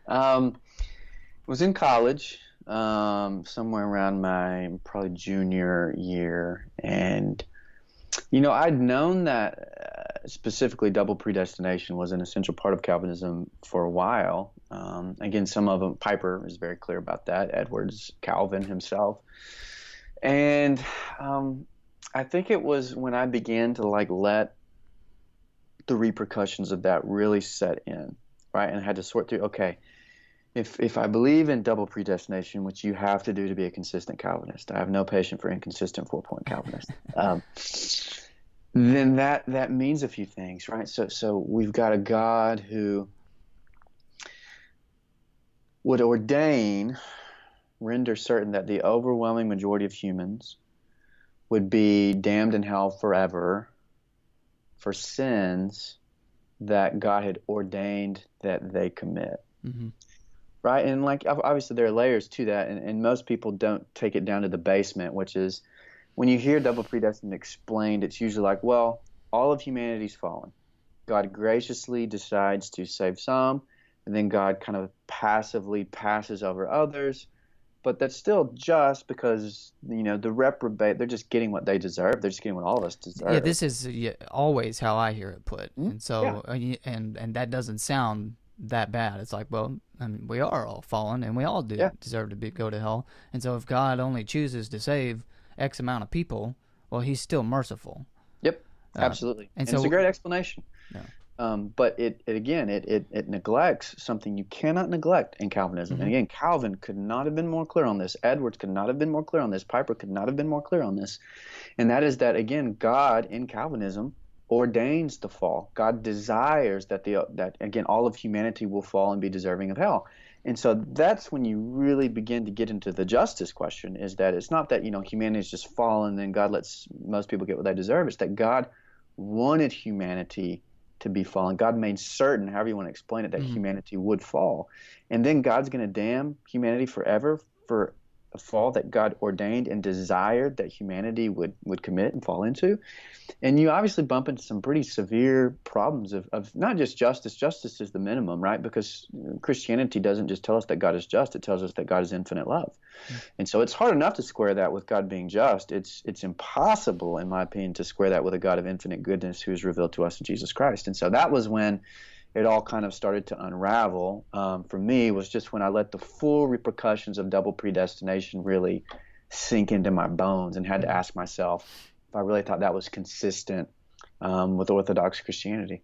Was in college, somewhere around my probably junior year, and I'd known that specifically double predestination was an essential part of Calvinism for a while. Again, some of them, Piper is very clear about that, Edwards, Calvin himself. And I think it was when I began to let the repercussions of that really set in, right? And I had to sort through, okay, if I believe in double predestination, which you have to do to be a consistent Calvinist, I have no patience for inconsistent 4-point Calvinists. Then that means a few things, right? So we've got a God who would render certain that the overwhelming majority of humans would be damned in hell forever for sins that God had ordained that they commit. Mm-hmm. Right? And obviously there are layers to that, and most people don't take it down to the basement, which is when you hear double predestined explained, it's usually like, well, all of humanity's fallen. God graciously decides to save some, and then God kind of passively passes over others. But that's still just because, the reprobate, they're just getting what they deserve. They're just getting what all of us Yeah, deserve. this is always how I hear it put, Mhm. and Yeah. so and that doesn't sound that bad. It's like, well, I mean, we are all fallen, and we all Yeah. deserve to go to hell. And so, if God only chooses to save X amount of people, well, He's still merciful. Yep. Uh, Absolutely. and And it's a so, great explanation. yeah. But it neglects something you cannot neglect in Calvinism. Mm-hmm. And again, Calvin could not have been more clear on this. Edwards could not have been more clear on this. Piper could not have been more clear on this. And that is that, again, God in Calvinism ordains the fall. God desires that again all of humanity will fall and be deserving of hell. And so that's when you really begin to get into the justice question, is that it's not that humanity is just fallen and then God lets most people get what they deserve. It's that God wanted humanity to be fallen. God made certain, however you want to explain it, that Mm-hmm. humanity would fall. And then God's going to damn humanity forever for a fall that God ordained and desired that humanity would commit and fall into. And you obviously bump into some pretty severe problems of not just justice. Justice is the minimum, right? Because Christianity doesn't just tell us that God is just, it tells us that God is infinite love. And so it's hard enough to square that with God being just. It's impossible, in my opinion, to square that with a God of infinite goodness who is revealed to us in Jesus Christ. And so that was when it all kind of started to unravel. For me, was just when I let the full repercussions of double predestination really sink into my bones and had to ask myself if I really thought that was consistent with Orthodox Christianity.